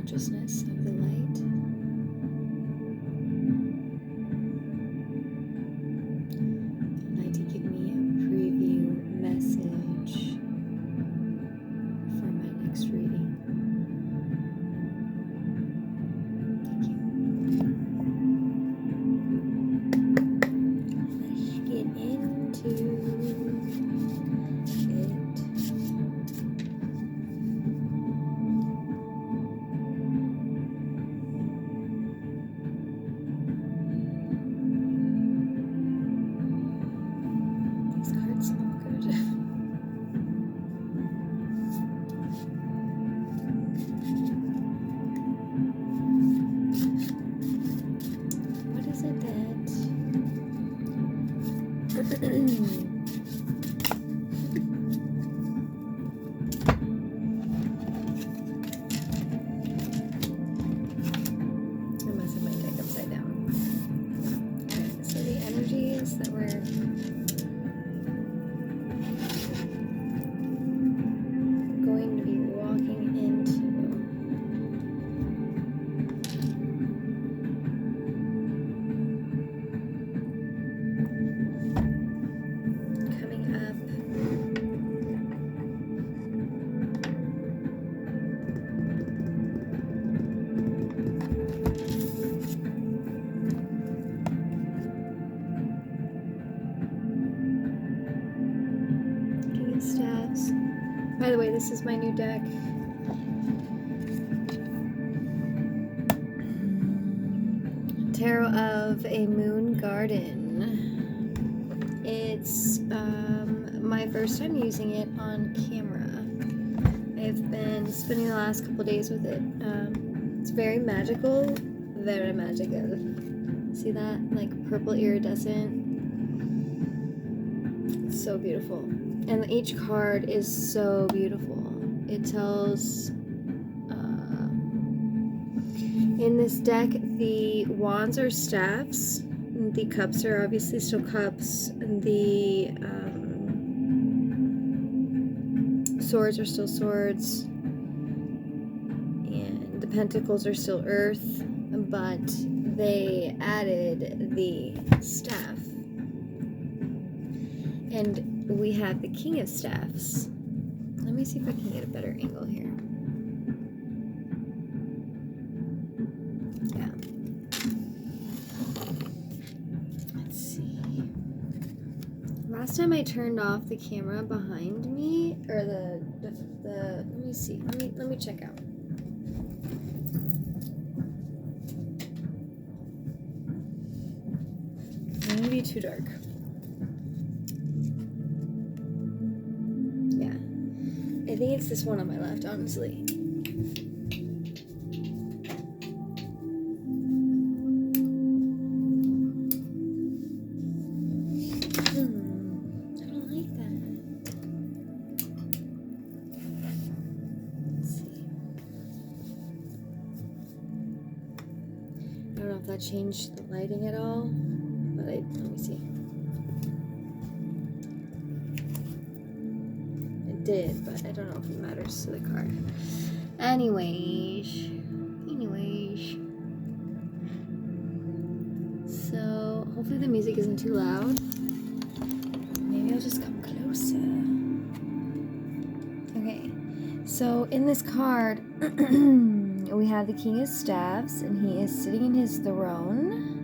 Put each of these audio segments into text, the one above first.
consciousness of the light. I'd like to give me a preview message for my next reading. Thank you. Let's get into it. These cards smell good. What is it that I must have my deck upside down. Okay, so the energies that we're going to be walking into coming up King of Staves. By the way, this is my new deck. Tarot of a Moon Garden. It's my first time using it on camera. I've been spending the last couple days with it. It's very magical, very magical. See that? Like purple iridescent. It's so beautiful. And each card is so beautiful. It tells, in this deck, the wands are staffs, the cups are obviously still cups, the swords are still swords, and the pentacles are still earth, but they added the staff. And we have the King of Staffs. Let me see if I can get a better angle here. Yeah. Let's see. Last time I turned off the camera behind me, or the let me see. Let me check out. It's gonna be too dark. I think it's this one on my left, honestly. I don't like that. Let's see. I don't know if that changed the lighting at all, but let me see. Did, but I don't know if it matters to the card. Anyways. So hopefully the music isn't too loud. Maybe I'll just come closer. Okay. So in this card, we have the King of Staffs, and he is sitting in his throne.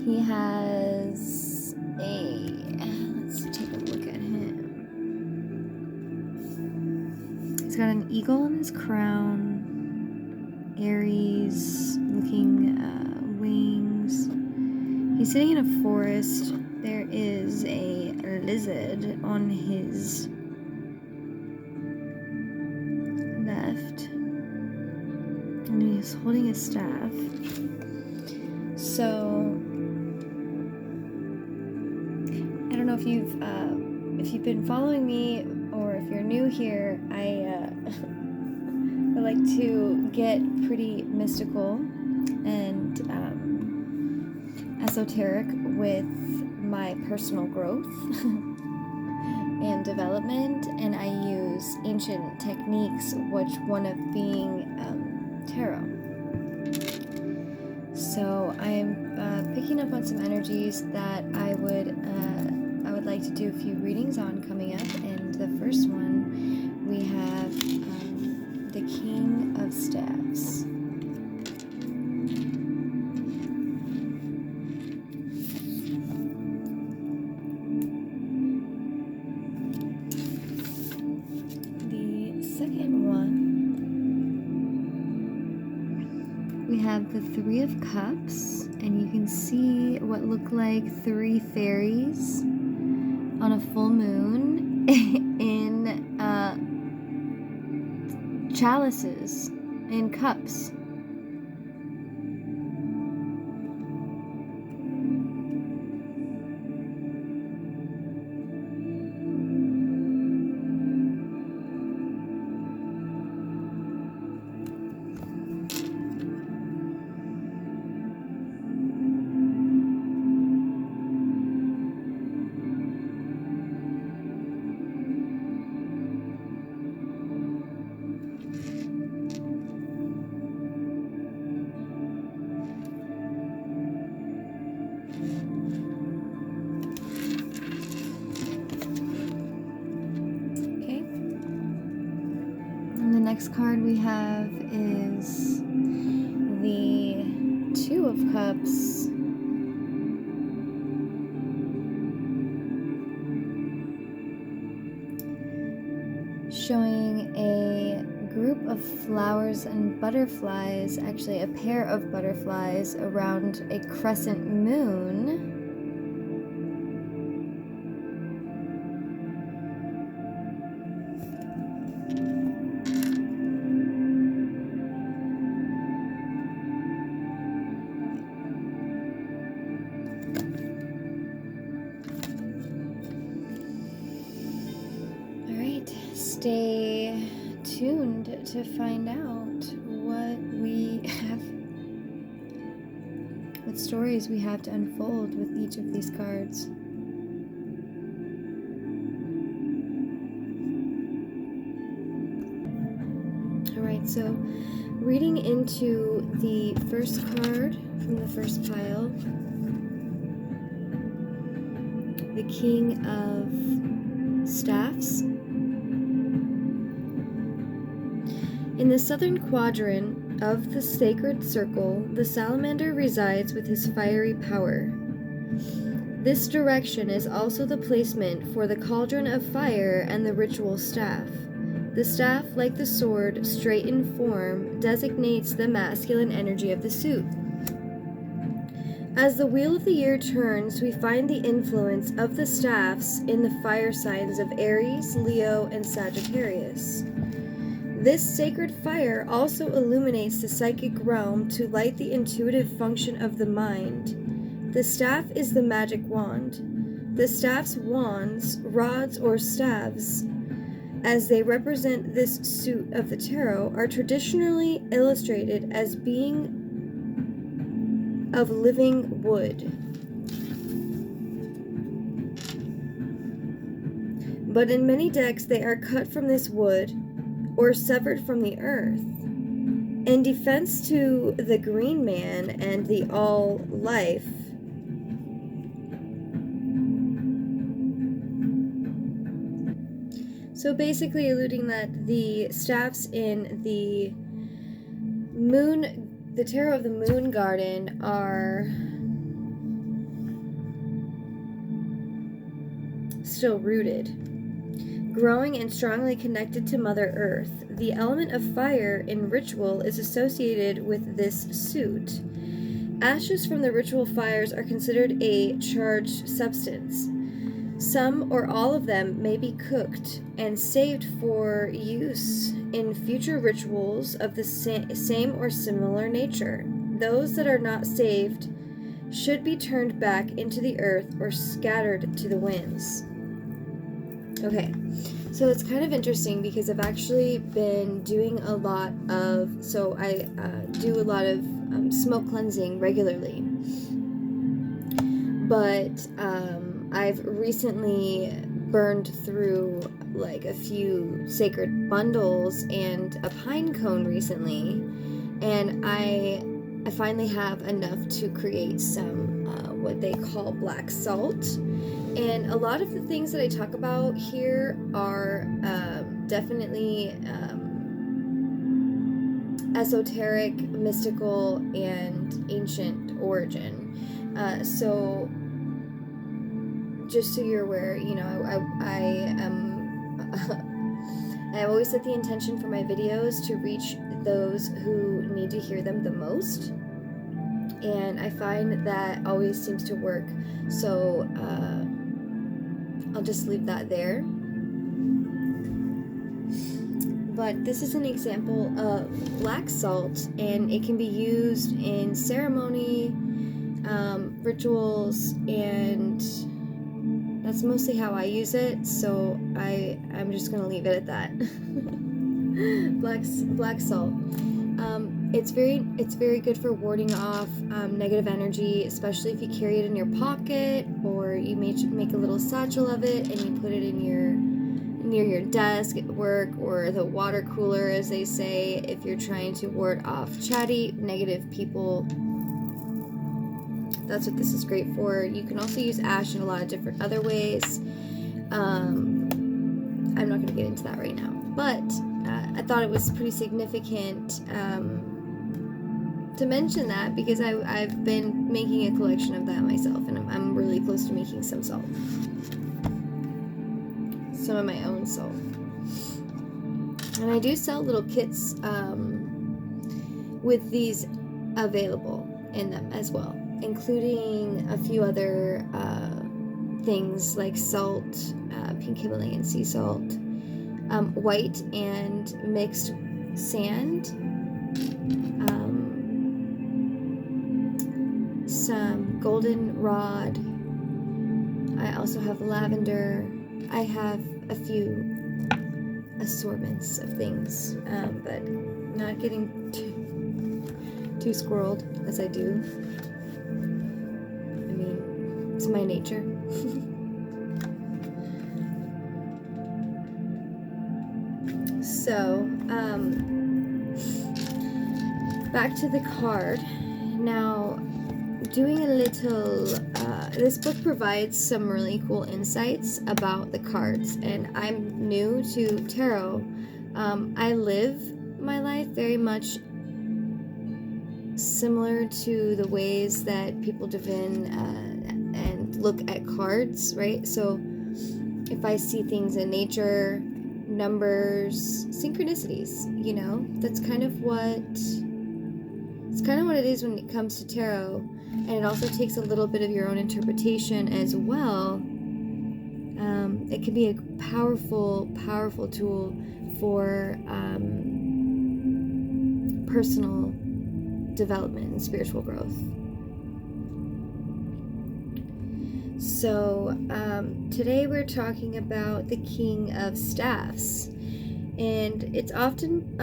He has let's take a look at him. He's got an eagle on his crown, Aries looking wings. He's sitting in a forest. There is a lizard on his left, and he's holding a staff. So I don't know if you've been following me, or if you're new here. I like to get pretty mystical and esoteric with my personal growth and development, and I use ancient techniques, which one of being tarot. So I'm picking up on some energies that I would like to do a few readings on coming up. And the first one, we have the King of Staffs. The second one, we have the Three of Cups, and you can see what look like three fairies on a full moon in chalices, in cups. The next card we have is the Two of Cups. Showing a group of flowers and butterflies, actually a pair of butterflies around a crescent moon. Stay tuned to find out what stories we have to unfold with each of these cards. Alright, so reading into the first card from the first pile, the King of Staffs. In the southern quadrant of the sacred circle, the salamander resides with his fiery power. This direction is also the placement for the cauldron of fire and the ritual staff. The staff, like the sword, straight in form, designates the masculine energy of the suit. As the wheel of the year turns, we find the influence of the staffs in the fire signs of Aries, Leo, and Sagittarius. This sacred fire also illuminates the psychic realm to light the intuitive function of the mind. The staff is the magic wand. The staff's wands, rods, or staves, as they represent this suit of the tarot, are traditionally illustrated as being of living wood. But in many decks, they are cut from this wood or severed from the earth. In defense to the green man and the all life, so basically alluding that the staffs in the tarot of the moon garden are still rooted, growing and strongly connected to Mother Earth. The element of fire in ritual is associated with this suit. Ashes from the ritual fires are considered a charged substance. Some or all of them may be cooked and saved for use in future rituals of the same or similar nature. Those that are not saved should be turned back into the earth or scattered to the winds. Okay, so it's kind of interesting because I've actually been doing a lot of, I do a lot of smoke cleansing regularly, but I've recently burned through like a few sacred bundles and a pine cone recently, and I finally have enough to create some what they call black salt. And a lot of the things that I talk about here are definitely esoteric, mystical, and ancient origin. So just so you're aware, you know, I am I always set the intention for my videos to reach those who need to hear them the most, and I find that always seems to work. So I'll just leave that there. But this is an example of black salt, and it can be used in ceremony, rituals, and that's mostly how I use it, so I'm just gonna leave it at that. Black salt. It's very good for warding off negative energy, especially if you carry it in your pocket, or you make a little satchel of it and you put it in near your desk at work, or the water cooler, as they say, if you're trying to ward off chatty, negative people. That's what this is great for. You can also use ash in a lot of different other ways. I'm not going to get into that right now, but I thought it was pretty significant to mention that, because I've been making a collection of that myself, and I'm really close to making some salt. Some of my own salt. And I do sell little kits with these available in them as well, including a few other things like salt, pink Himalayan sea salt, white and mixed sand, some goldenrod. I also have lavender. I have a few assortments of things, but not getting too squirreled as I do. I mean, it's my nature. So, back to the card. Now, doing a little, this book provides some really cool insights about the cards, and I'm new to tarot. I live my life very much similar to the ways that people divine and look at cards, right? So if I see things in nature, numbers, synchronicities, you know, that's kind of what it is when it comes to tarot. And it also takes a little bit of your own interpretation as well. It can be a powerful tool for personal development and spiritual growth. So today we're talking about the King of Staffs, and it's often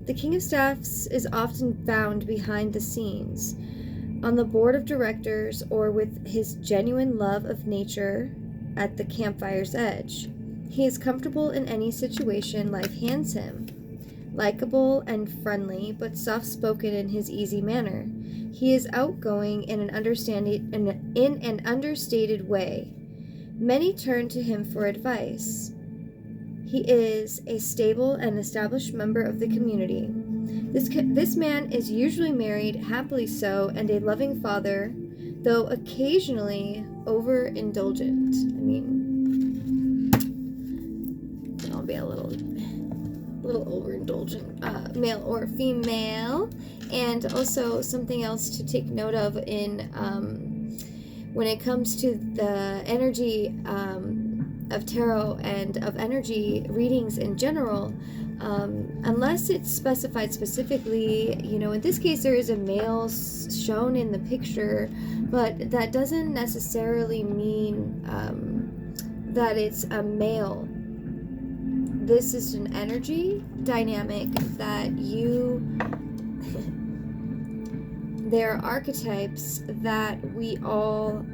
the King of Staffs is often found behind the scenes, on the board of directors, or with his genuine love of nature at the campfire's edge. He is comfortable in any situation life hands him, likable and friendly, but soft-spoken in his easy manner. He is outgoing in an understated way. Many turn to him for advice. He is a stable and established member of the community. This man is usually married, happily so, and a loving father, though occasionally overindulgent. I mean, I'll be a little overindulgent, male or female. And also something else to take note of in when it comes to the energy of tarot and of energy readings in general, unless it's specified specifically, you know, in this case there is a male shown in the picture, but that doesn't necessarily mean that it's a male. This is an energy dynamic that there are archetypes that we all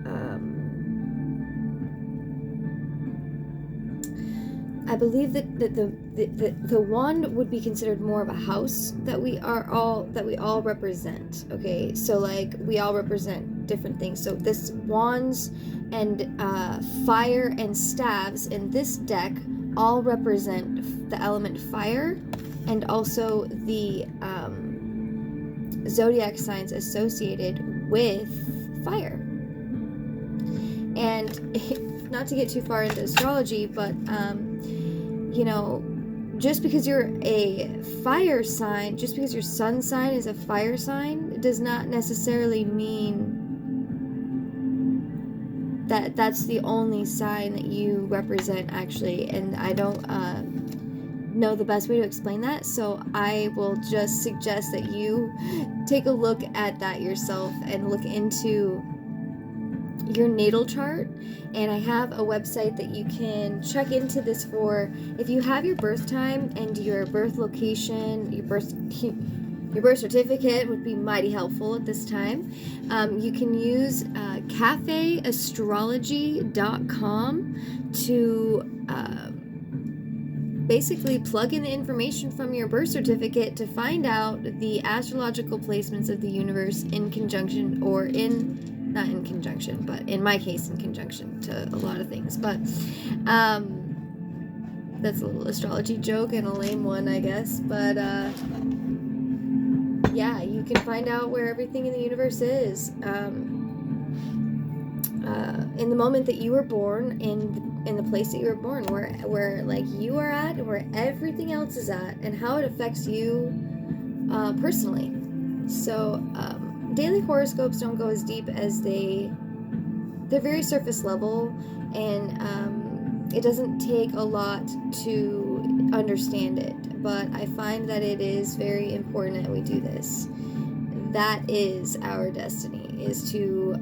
I believe that the wand would be considered more of a house that we all represent. Okay, so like we all represent different things. So this wands and fire and staves in this deck all represent the element fire, and also the zodiac signs associated with fire. And not to get too far into astrology, but you know, just because you're a fire sign, just because your sun sign is a fire sign, it does not necessarily mean that that's the only sign that you represent, actually. And I don't know the best way to explain that, so I will just suggest that you take a look at that yourself and look into your natal chart. And I have a website that you can check into this for. If you have your birth time and your birth location, your birth certificate would be mighty helpful at this time. You can use cafeastrology.com to basically plug in the information from your birth certificate to find out the astrological placements of the universe in conjunction, or not in conjunction, but in my case in conjunction to a lot of things. But that's a little astrology joke and a lame one, I guess. But yeah, you can find out where everything in the universe is in the moment that you were born, in the place that you were born, where like you are at, and where everything else is at, and how it affects you personally. So daily horoscopes don't go as deep as they're very surface level, and it doesn't take a lot to understand it, but I find that it is very important that we do this. That is our destiny, is to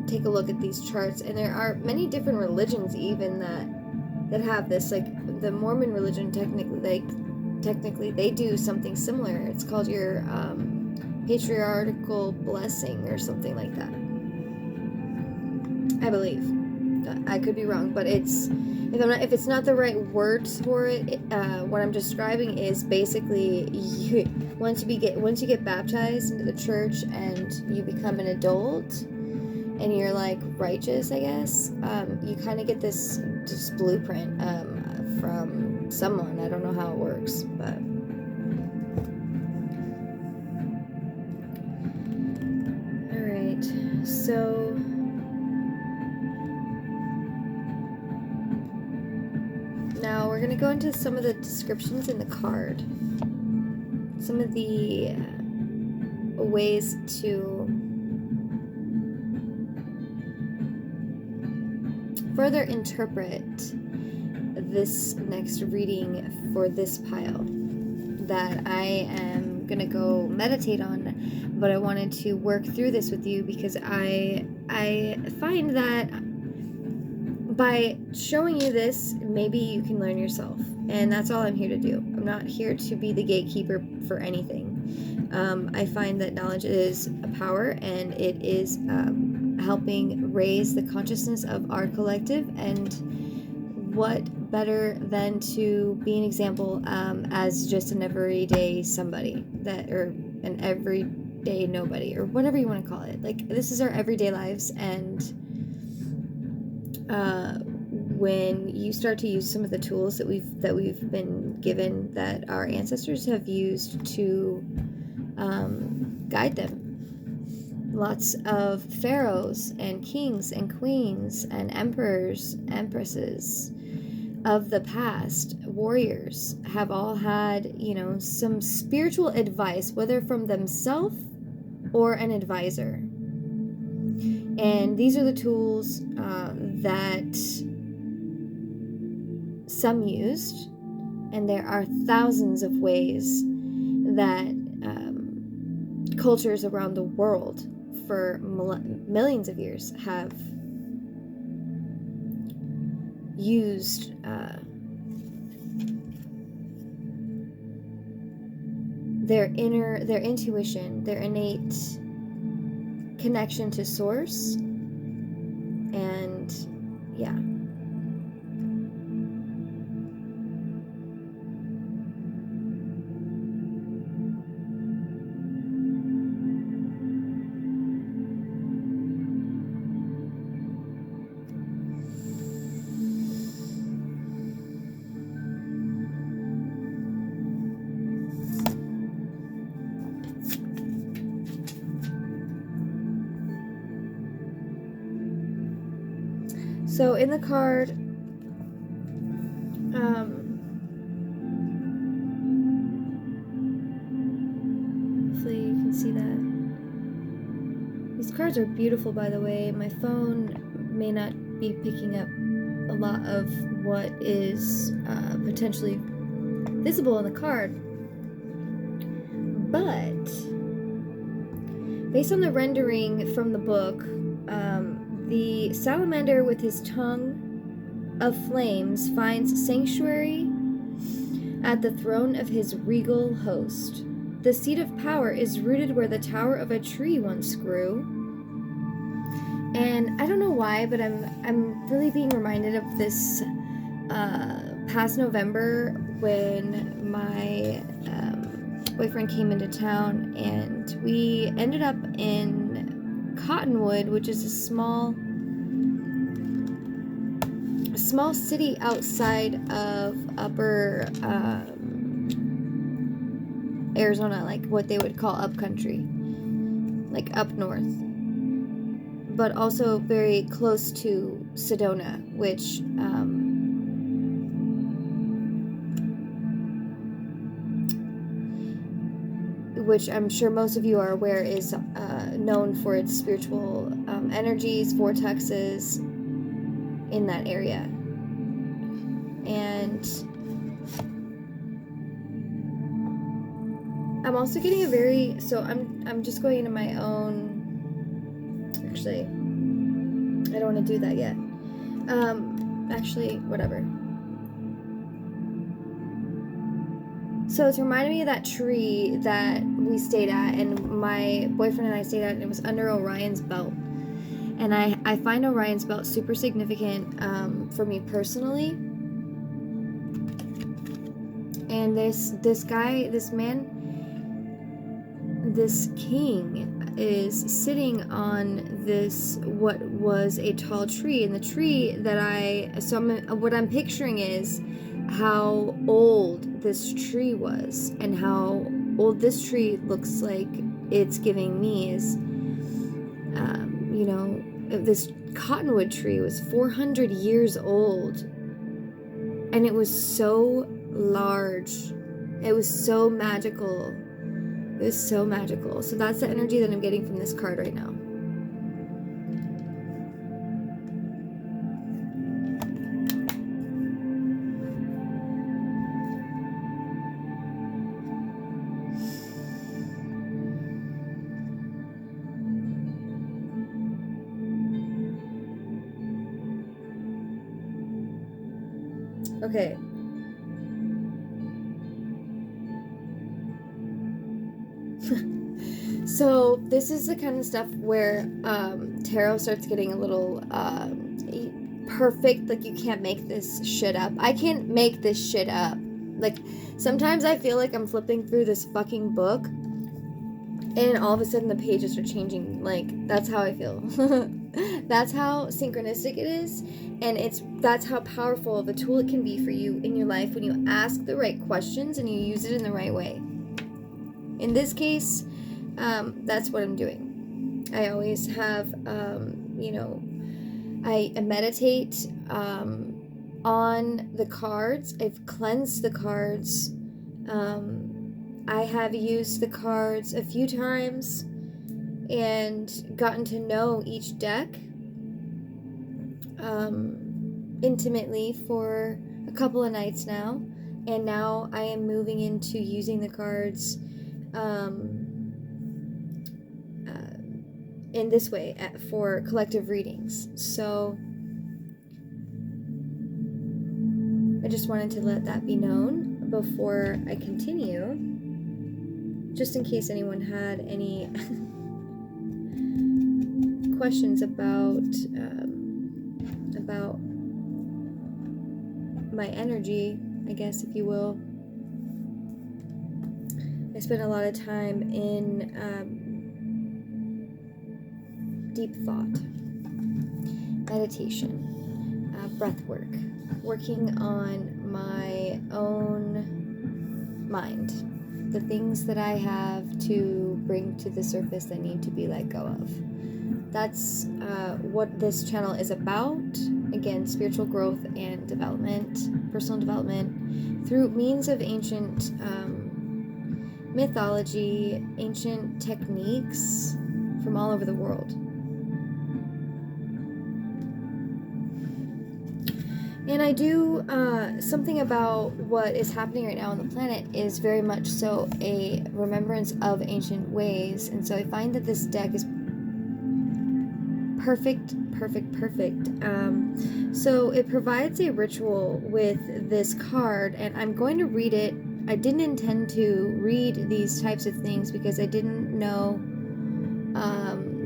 take a look at these charts. And there are many different religions even that have this, like the Mormon religion. Technically they do something similar. It's called your patriarchal blessing or something like that, I believe. I could be wrong, but if it's not the right words for it, what I'm describing is basically once you get baptized into the church and you become an adult and you're like righteous, I guess, you kind of get this blueprint from someone. I don't know how it works, but all right. So now we're going to go into some of the descriptions in the card. Some of the ways to further interpret this next reading for this pile that I am going to go meditate on. But I wanted to work through this with you because I find that by showing you this, maybe you can learn yourself. And that's all I'm here to do. I'm not here to be the gatekeeper for anything. I find that knowledge is a power, and it is helping raise the consciousness of our collective. And what better than to be an example as just an everyday somebody, or an everyday nobody, or whatever you want to call it. Like, this is our everyday lives, and when you start to use some of the tools that we've been given, that our ancestors have used to guide them. Lots of pharaohs and kings and queens and emperors, empresses of the past, warriors, have all had, some spiritual advice, whether from themselves or an advisor. And these are the tools that some used, and there are thousands of ways that cultures around the world for millions of years have used their intuition, their innate connection to source. And yeah, So in the card, hopefully you can see that. These cards are beautiful, by the way. My phone may not be picking up a lot of what is potentially visible in the card, but based on the rendering from the book, the salamander with his tongue of flames finds sanctuary at the throne of his regal host. The seat of power is rooted where the tower of a tree once grew. And I don't know why, but I'm really being reminded of this past November when my boyfriend came into town, and we ended up in Cottonwood, which is a small city outside of upper Arizona, like what they would call upcountry, like up north, but also very close to Sedona, which I'm sure most of you are aware is known for its spiritual energies, vortexes in that area. And I'm also getting I'm just going into my own, actually, I don't want to do that yet. Actually, whatever. So it's reminding me of that tree that we stayed at, and my boyfriend and I stayed at, and it was under Orion's belt. And I find Orion's belt super significant for me personally. And this king is sitting on this, what was a tall tree. And the tree that what I'm picturing is how old this tree was, and how old this tree looks like it's giving me is, this cottonwood tree was 400 years old, and it was so large. It was so magical. It was so magical. So that's the energy that I'm getting from this card right now. Okay. So this is the kind of stuff where tarot starts getting a little perfect. Like, you can't make this shit up. I can't make this shit up. Like, sometimes I feel like I'm flipping through this fucking book, and all of a sudden the pages are changing. Like, that's how I feel. That's how synchronistic it is, and that's how powerful of a tool it can be for you in your life when you ask the right questions and you use it in the right way. In this case, that's what I'm doing. I always have, I meditate on the cards. I've cleansed the cards. I have used the cards a few times and gotten to know each deck intimately for a couple of nights now. And now I am moving into using the cards in this way for collective readings. So I just wanted to let that be known before I continue, just in case anyone had any questions about my energy, I guess, if you will. I spent a lot of time in deep thought, meditation, breath work, working on my own mind, the things that I have to bring to the surface that need to be let go of. That's what this channel is about. Again, spiritual growth and development, personal development, through means of ancient mythology, ancient techniques from all over the world. And I do something about what is happening right now on the planet is very much so a remembrance of ancient ways. And so I find that this deck is perfect. So it provides a ritual with this card, and I'm going to read it. I didn't intend to read these types of things because I didn't know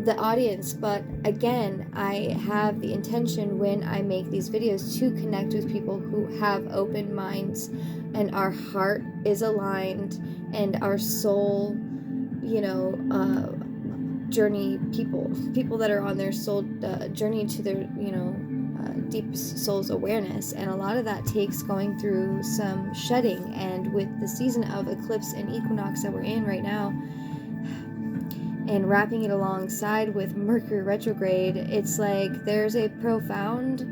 the audience, but again, I have the intention when I make these videos to connect with people who have open minds and our heart is aligned and our soul, journey, people that are on their soul journey to their deepest soul's awareness. And a lot of that takes going through some shedding, and with the season of eclipse and equinox that we're in right now, and wrapping it alongside with Mercury retrograde, it's like there's a profound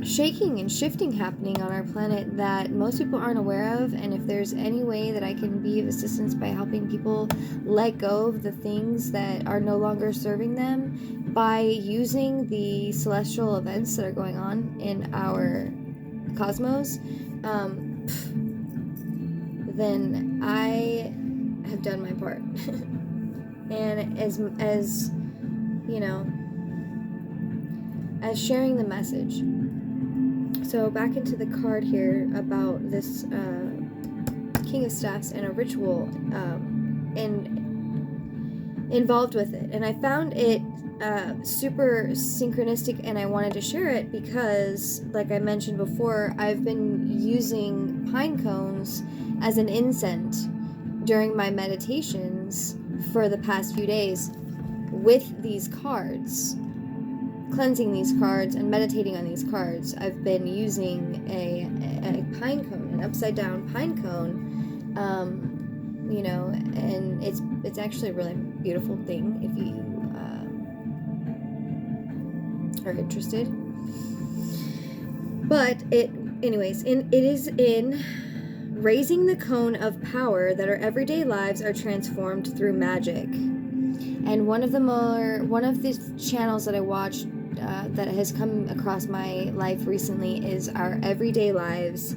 shaking and shifting happening on our planet that most people aren't aware of. And if there's any way that I can be of assistance by helping people let go of the things that are no longer serving them by using the celestial events that are going on in our cosmos, then I have done my part. And as sharing the message. So back into the card here about this King of Staffs and a ritual and involved with it. And I found it super synchronistic, and I wanted to share it because, like I mentioned before, I've been using pine cones as an incense during my meditations for the past few days with these cards, cleansing these cards and meditating on these cards. I've been using a pine cone, an upside down pine cone, and it's actually a really beautiful thing if you are interested. But it is in raising the cone of power that our everyday lives are transformed through magic. And one of the channels that I watched that has come across my life recently is Our Everyday Lives.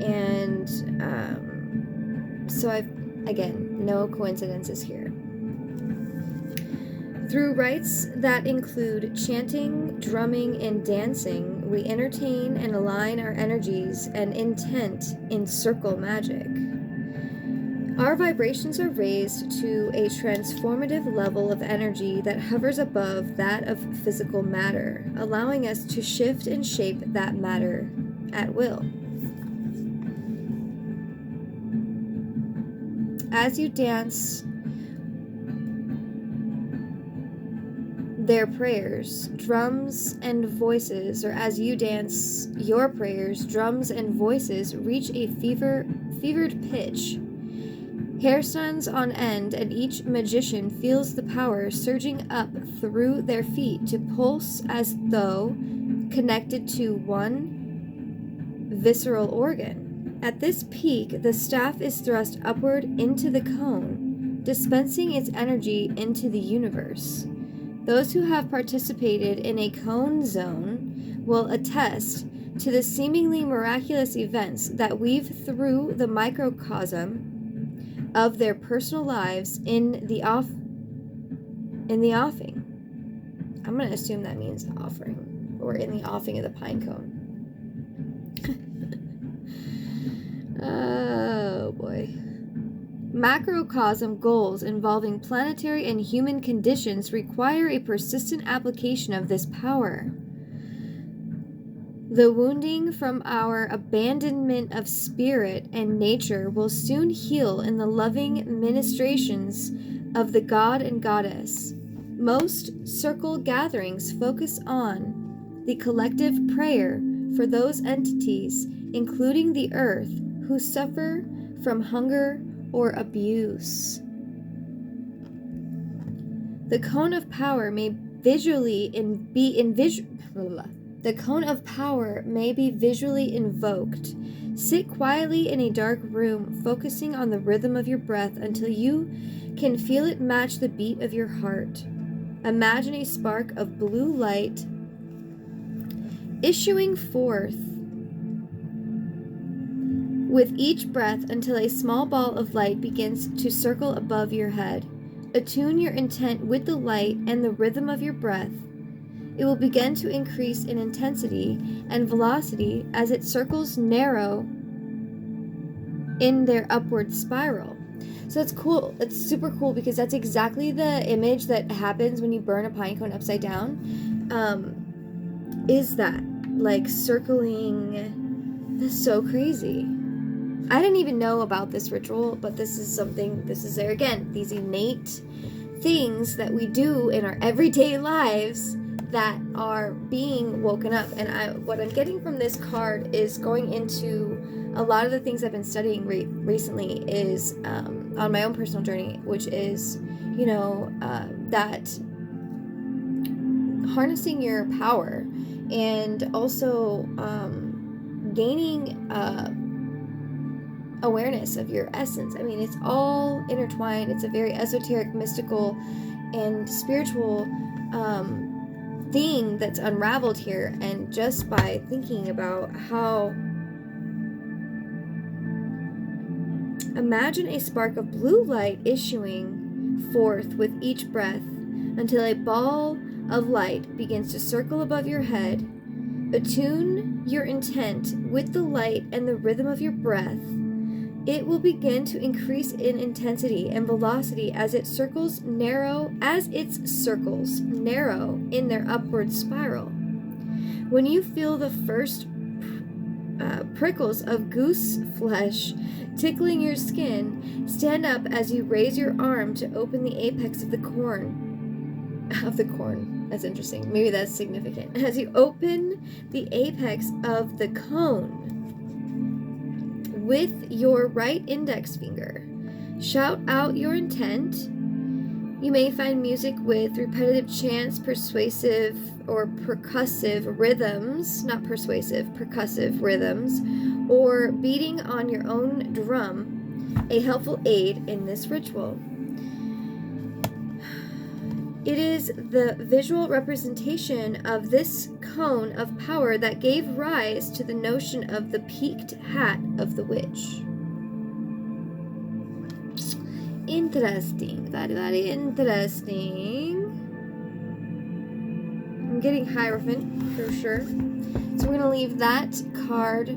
And so again, no coincidences here. Through rites that include chanting, drumming, and dancing, we entertain and align our energies and intent in circle magic. Our vibrations are raised to a transformative level of energy that hovers above that of physical matter, allowing us to shift and shape that matter at will. As you dance their prayers, drums and voices, or as you dance your prayers, drums and voices reach a fevered pitch. Hair stands on end, and each magician feels the power surging up through their feet to pulse as though connected to one visceral organ. At this peak, the staff is thrust upward into the cone, dispensing its energy into the universe. Those who have participated in a cone zone will attest to the seemingly miraculous events that weave through the microcosm of their personal lives in the offing. I'm going to assume that means offering, or in the offing of the pine cone. Oh boy. Macrocosm goals involving planetary and human conditions require a persistent application of this power. The wounding from our abandonment of spirit and nature will soon heal in the loving ministrations of the God and Goddess. Most circle gatherings focus on the collective prayer for those entities, including the earth, who suffer from hunger or abuse. The cone of power may the cone of power may be visually invoked. Sit quietly in a dark room, focusing on the rhythm of your breath until you can feel it match the beat of your heart. Imagine a spark of blue light issuing forth with each breath until a small ball of light begins to circle above your head. Attune your intent with the light and the rhythm of your breath. It will begin to increase in intensity and velocity as its circles narrow in their upward spiral. So that's cool. It's super cool because that's exactly the image that happens when you burn a pine cone upside down. Is that like circling? That's so crazy. I didn't even know about this ritual, but this is there again, these innate things that we do in our everyday lives that are being woken up. And what I'm getting from this card is going into a lot of the things I've been studying recently is on my own personal journey, which is, that harnessing your power and also gaining awareness of your essence. I mean, it's all intertwined. It's a very esoteric, mystical, and spiritual thing that's unraveled here. And just by thinking about how, imagine a spark of blue light issuing forth with each breath until a ball of light begins to circle above your head. Attune your intent with the light and the rhythm of your breath. It will begin to increase in intensity and velocity as its circles narrow in their upward spiral. When you feel the first prickles of goose flesh tickling your skin, stand up as you raise your arm to open the apex of the corn. That's interesting. Maybe that's significant. As you open the apex of the cone with your right index finger, shout out your intent. You may find music with repetitive chants, percussive rhythms, or beating on your own drum, a helpful aid in this ritual. It is the visual representation of this cone of power that gave rise to the notion of the peaked hat of the witch. Interesting. Very, very interesting. I'm getting Hierophant for sure. So we're going to leave that card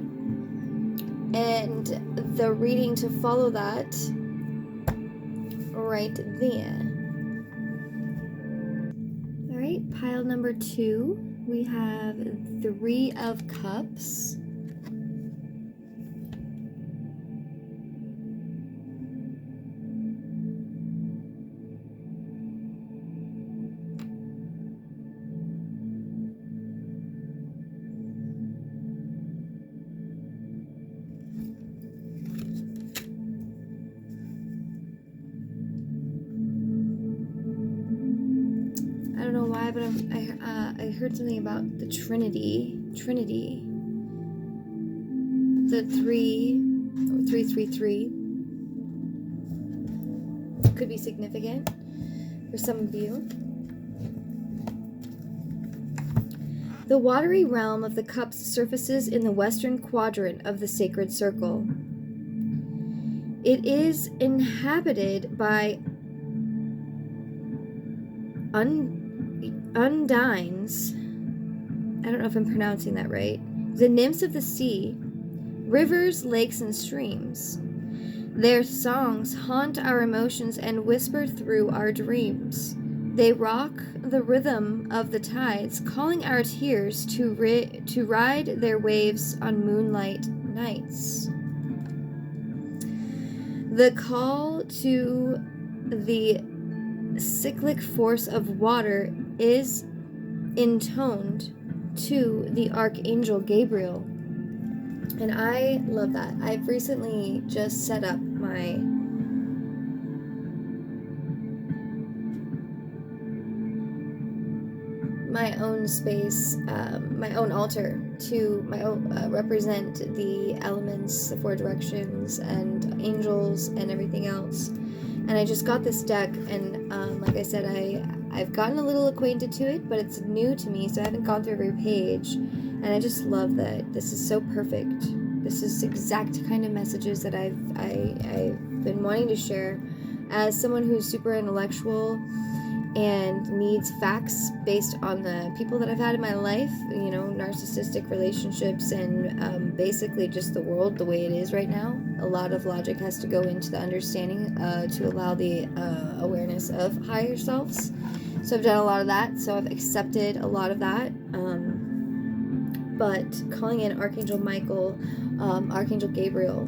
and the reading to follow that right there. Alright, pile number 2, we have 3 of Cups. I don't know why, but I heard something about the Trinity. The 333 could be significant for some of you. The watery realm of the cups surfaces in the western quadrant of the sacred circle. It is inhabited by undines. I don't know if I'm pronouncing that right. The nymphs of the sea, rivers, lakes, and streams. Their songs haunt our emotions and whisper through our dreams. They rock the rhythm of the tides, calling our tears to ride their waves on moonlight nights. The call to the cyclic force of water is intoned to the Archangel Gabriel. And I love that. I've recently just set up my my own space, my own altar to my own represent the elements, the 4 directions, and angels and everything else. And I just got this deck, and like I said, I've gotten a little acquainted to it, but it's new to me, so I haven't gone through every page. And I just love that this is so perfect. This is exact kind of messages that I've been wanting to share as someone who's super intellectual and needs facts based on the people that I've had in my life, you know, narcissistic relationships, and basically just the world the way it is right now. A lot of logic has to go into the understanding to allow the awareness of higher selves. So I've done a lot of that, so I've accepted a lot of that. But calling in Archangel Michael, Archangel Gabriel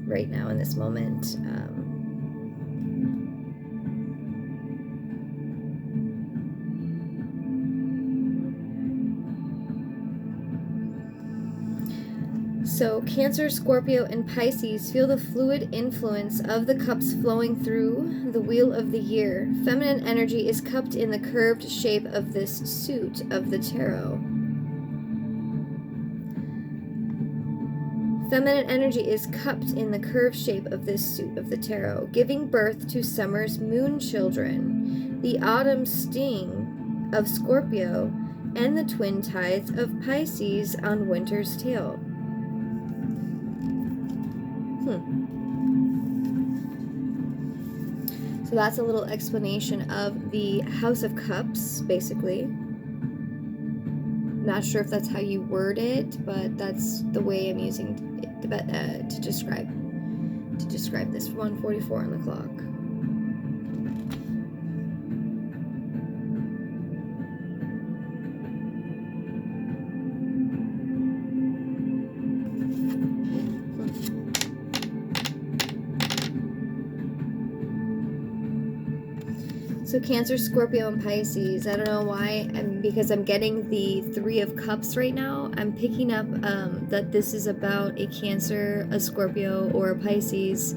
right now in this moment. So Cancer, Scorpio, and Pisces, feel the fluid influence of the cups flowing through the wheel of the year. Feminine energy is cupped in the curved shape of this suit of the tarot. Feminine energy is cupped in the curved shape of this suit of the tarot, giving birth to summer's moon children, the autumn sting of Scorpio, and the twin tides of Pisces on winter's tail. So that's a little explanation of the House of Cups, basically. Not sure if that's how you word it, but that's the way I'm using it to describe this 1:44 on the clock. So Cancer, Scorpio, and Pisces. I don't know why, because I'm getting the 3 of Cups right now. I'm picking up that this is about a Cancer, a Scorpio, or a Pisces.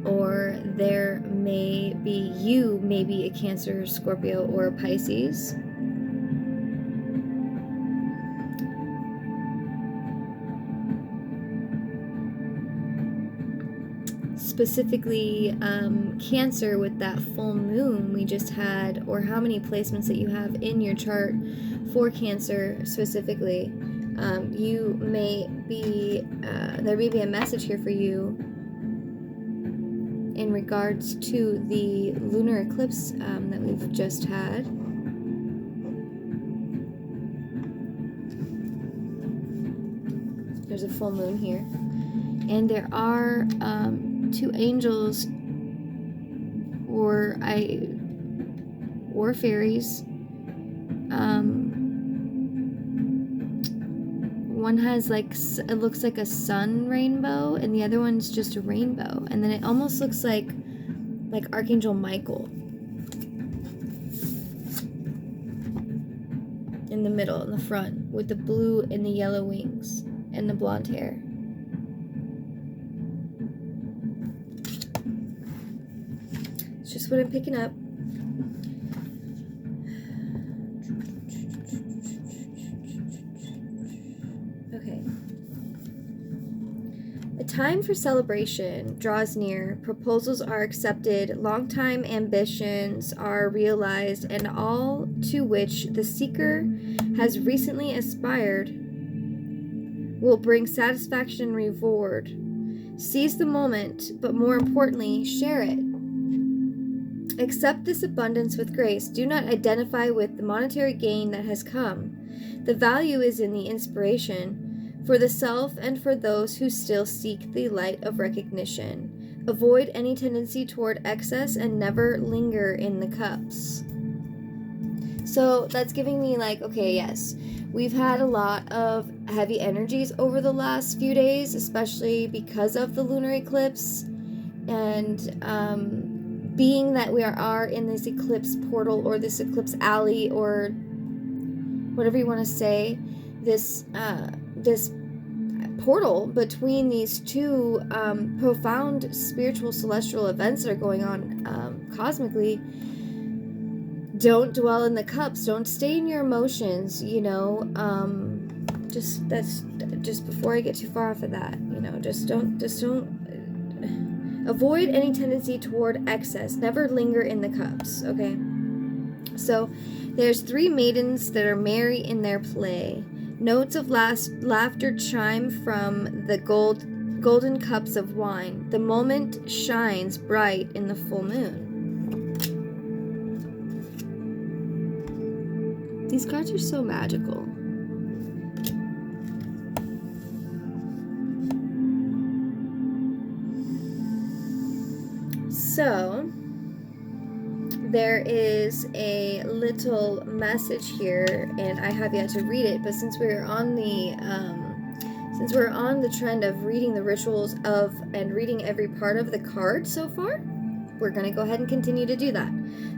Or there may be, you may be a Cancer, Scorpio, or a Pisces. Specifically Cancer with that full moon we just had, or how many placements that you have in your chart for Cancer specifically. You may be, there may be a message here for you in regards to the lunar eclipse that we've just had. There's a full moon here. And there are 2 angels or fairies. One has like, it looks like a sun rainbow, and the other one's just a rainbow. And then it almost looks like Archangel Michael in the middle, in the front, with the blue and the yellow wings and the blonde hair. It's just what I'm picking up. Okay. A time for celebration draws near. Proposals are accepted. Long-time ambitions are realized, and all to which the seeker has recently aspired will bring satisfaction and reward. Seize the moment, but more importantly, share it. Accept this abundance with grace. Do not identify with the monetary gain that has come. The value is in the inspiration for the self and for those who still seek the light of recognition. Avoid any tendency toward excess and never linger in the cups. So that's giving me like, okay, yes, we've had a lot of heavy energies over the last few days, especially because of the lunar eclipse. And being that we are in this eclipse portal, or this eclipse alley, or whatever you want to say, this portal between these 2 profound spiritual celestial events that are going on cosmically, don't dwell in the cups. Don't stay in your emotions, you know. Just before I get too far off of that, you know, just don't avoid any tendency toward excess. Never linger in the cups, okay? So there's 3 maidens that are merry in their play. Notes of laughter chime from the golden cups of wine. The moment shines bright in the full moon. These cards are so magical. So there is a little message here, and I have yet to read it, but since we're on the trend of reading the rituals of and reading every part of the card so far, we're going to go ahead and continue to do that.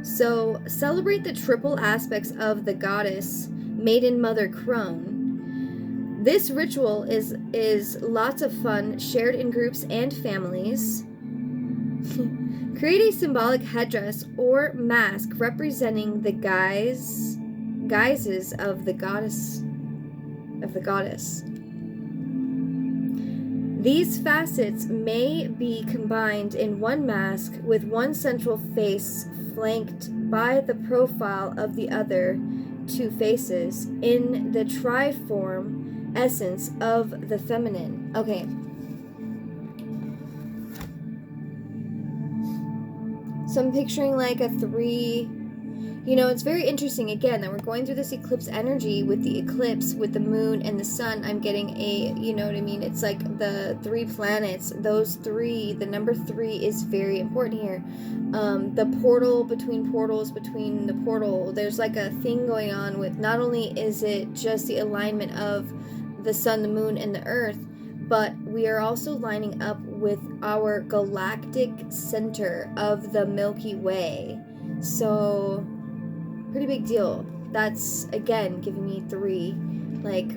So celebrate the triple aspects of the goddess, maiden, mother, crone. This ritual is lots of fun, shared in groups and families. Create a symbolic headdress or mask representing the guises of the goddess. These facets may be combined in one mask with one central face flanked by the profile of the other 2 faces in the triform essence of the feminine. Okay. So I'm picturing like a 3, you know, it's very interesting again that we're going through this eclipse energy with the eclipse, with the moon and the sun. I'm getting a, you know what I mean? It's like the 3 planets, those 3, the number 3 is very important here. The portal between portals, between the portal, there's like a thing going on with, not only is it just the alignment of the sun, the moon, and the earth, but we are also lining up with our galactic center of the Milky Way. So, pretty big deal. That's, again, giving me 3, like,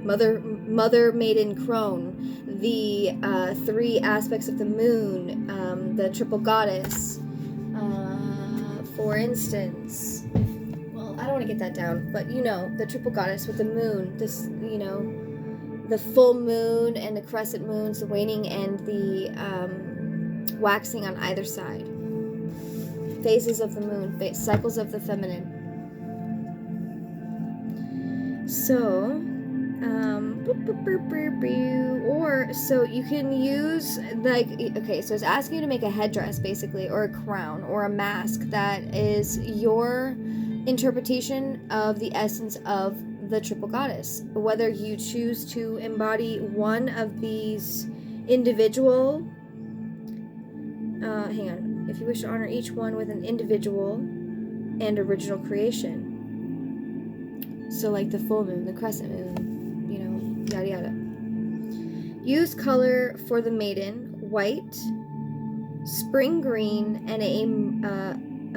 mother, maiden, crone, the 3 aspects of the moon, the triple goddess, for instance. I don't want to get that down, but you know, the triple goddess with the moon, this, you know, the full moon and the crescent moons, the waning and the waxing on either side. Phases of the moon, cycles of the feminine. So, or, so you can use, like, okay, so it's asking you to make a headdress, basically, or a crown, or a mask that is your interpretation of the essence of the triple goddess. Whether you choose to embody one of these individual, hang on, if you wish to honor each one with an individual and original creation. So like the full moon, the crescent moon, you know, yada yada. Use color for the maiden: white, spring green, and a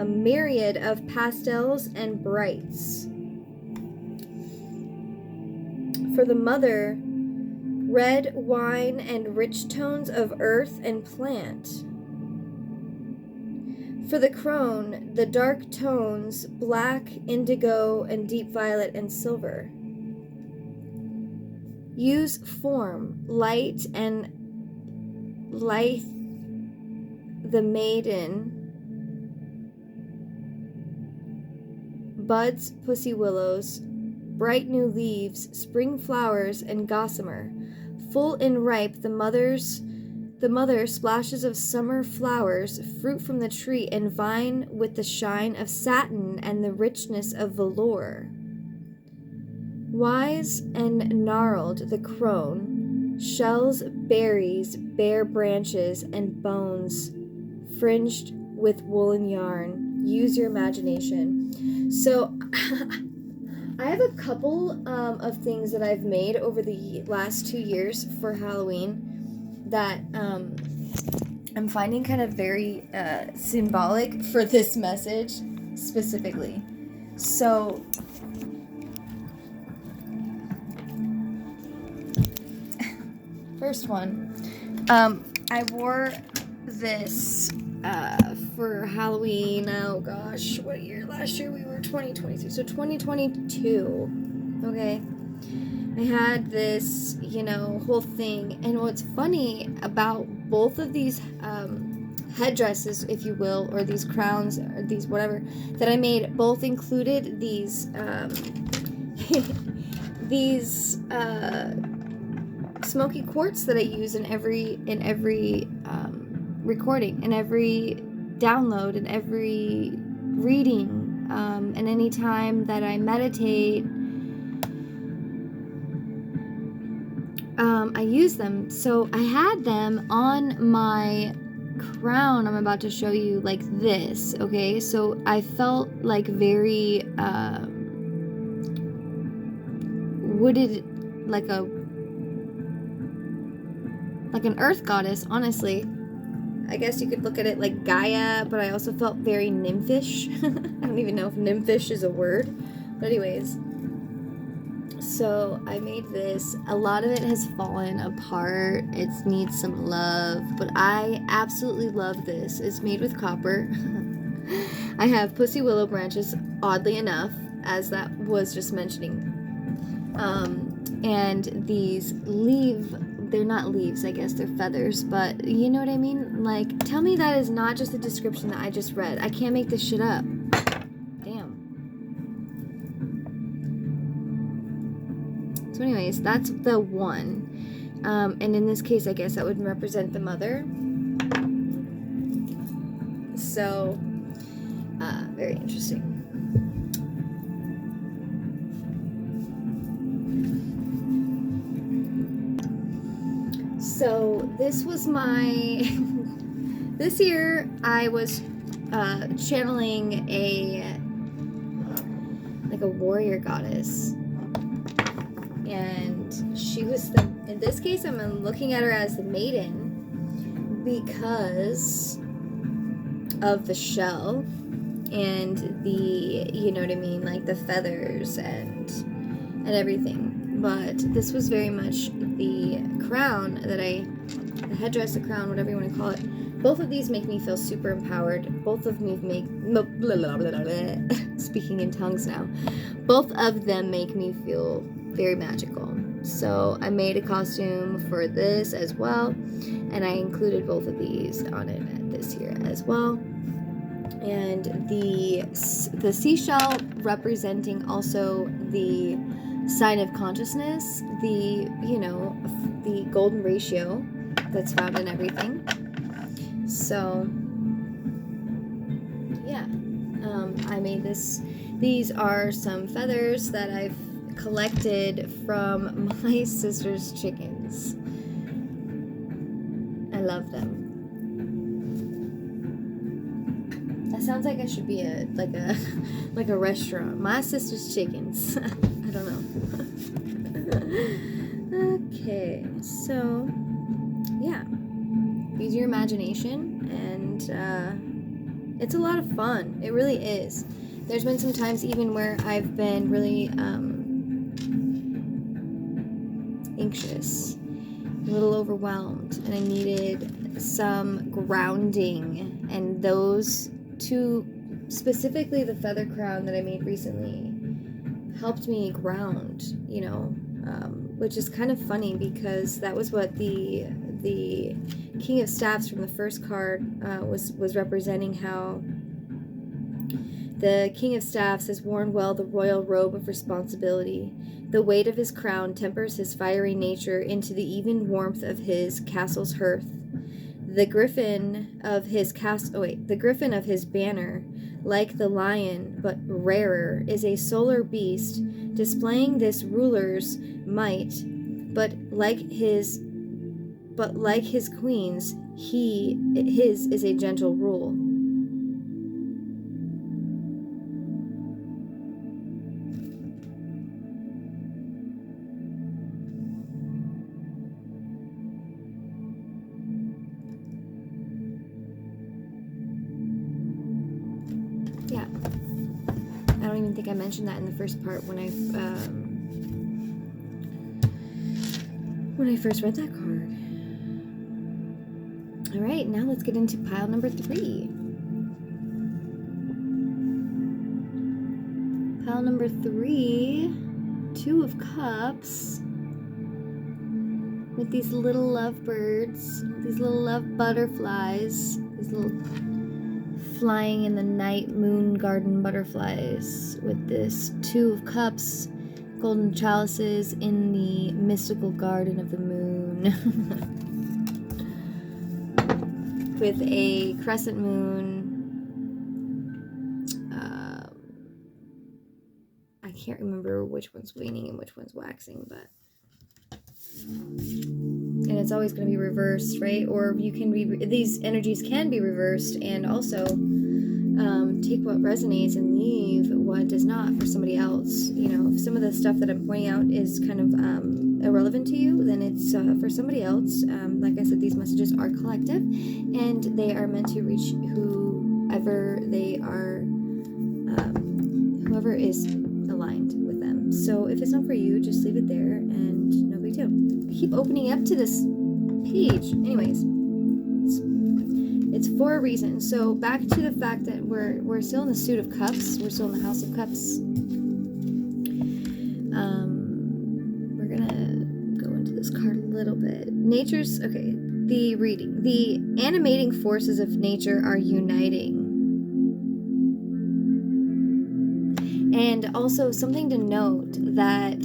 myriad of pastels and brights. For the mother, red, wine, and rich tones of earth and plant. For the crone, the dark tones, black, indigo, and deep violet and silver. Use form, light, and lithe, the maiden, buds, pussy willows, bright new leaves, spring flowers, and gossamer. Full and ripe, the mother splashes of summer flowers, fruit from the tree, and vine with the shine of satin and the richness of velour. Wise and gnarled, the crone, shells, berries, bare branches, and bones, fringed with woolen yarn. Use your imagination. So, I have a couple of things that I've made over the last 2 years for Halloween that I'm finding kind of very symbolic for this message specifically. So, first one, I wore this for Halloween. Oh gosh, what year? Last year we were 2023, so 2022. Okay, I had this, whole thing, and what's funny about both of these headdresses, if you will, or these crowns, or these whatever that I made, both included these these smoky quartz that I use in every recording, in every download, in every reading, and any time that I meditate, I use them. So I had them on my crown I'm about to show you, like this. Okay, so I felt like very wooded, like an earth goddess, honestly. I guess you could look at it like Gaia, but I also felt very nymphish. I don't even know if nymphish is a word. But anyways, so I made this. A lot of it has fallen apart. It needs some love, but I absolutely love this. It's made with copper. I have pussy willow branches, oddly enough, as that was just mentioning. And these they're not leaves, I guess, they're feathers, but you know what I mean? Like, tell me that is not just the description that I just read. I can't make this shit up. Damn. So anyways, that's the one. And in this case, I guess that would represent the mother. So, very interesting. So this was my, this year I was channeling like a warrior goddess. And she was in this case, I'm looking at her as the maiden because of the shell and the, you know what I mean, like the feathers and everything. But this was very much the crown that the headdress, the crown, whatever you want to call it. Both of these make me feel super empowered. Both of me speaking in tongues now. Both of them make me feel very magical. So I made a costume for this as well, and I included both of these on it this year as well. And the seashell representing also the sign of consciousness, the golden ratio that's found in everything. So yeah, I made this. These are some feathers that I've collected from my sister's chickens. I love them. That sounds like I should be like a restaurant. My sister's chickens. I don't know. Okay, so yeah, use your imagination, and it's a lot of fun. It really is. There's been some times even where I've been really anxious, a little overwhelmed, and I needed some grounding, and those two, specifically the feather crown that I made recently, helped me ground, which is kind of funny because that was what the King of Staffs from the first card was representing, how the King of Staffs has worn well the royal robe of responsibility. The weight of his crown tempers his fiery nature into the even warmth of his castle's hearth. The griffin of his banner, like the lion but rarer, is a solar beast, displaying this ruler's might, but like his queen's, his is a gentle rule. Yeah, I don't even think I mentioned that in the first part when I first read that card. All right, now let's get into pile number 3. pile number 3, 2 of Cups, with these little lovebirds, these little love butterflies, these little flying in the night moon garden butterflies, with this 2 of Cups, golden chalices in the mystical garden of the moon. With a crescent moon. I can't remember which one's waning and which one's waxing, but and it's always going to be reversed, right? Or you can these energies can be reversed, and also take what resonates and leave what does not for somebody else. You know, if some of the stuff that I'm pointing out is kind of irrelevant to you, then it's for somebody else. Like I said, these messages are collective, and they are meant to reach whoever they are, whoever is aligned with them. So if it's not for you, just leave it there, and no big deal. I keep opening up to this page. Anyways, it's for a reason. So back to the fact that we're still in the suit of cups. We're still in the house of cups. We're gonna go into this card a little bit. The reading. The animating forces of nature are uniting. And also something to note that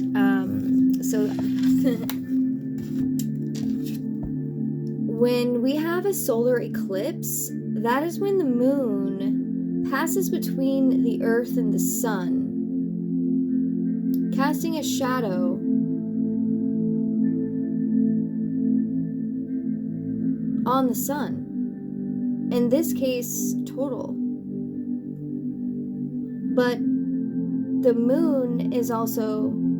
when we have a solar eclipse, that is when the moon passes between the earth and the sun, casting a shadow on the sun. In this case, total. But the moon is also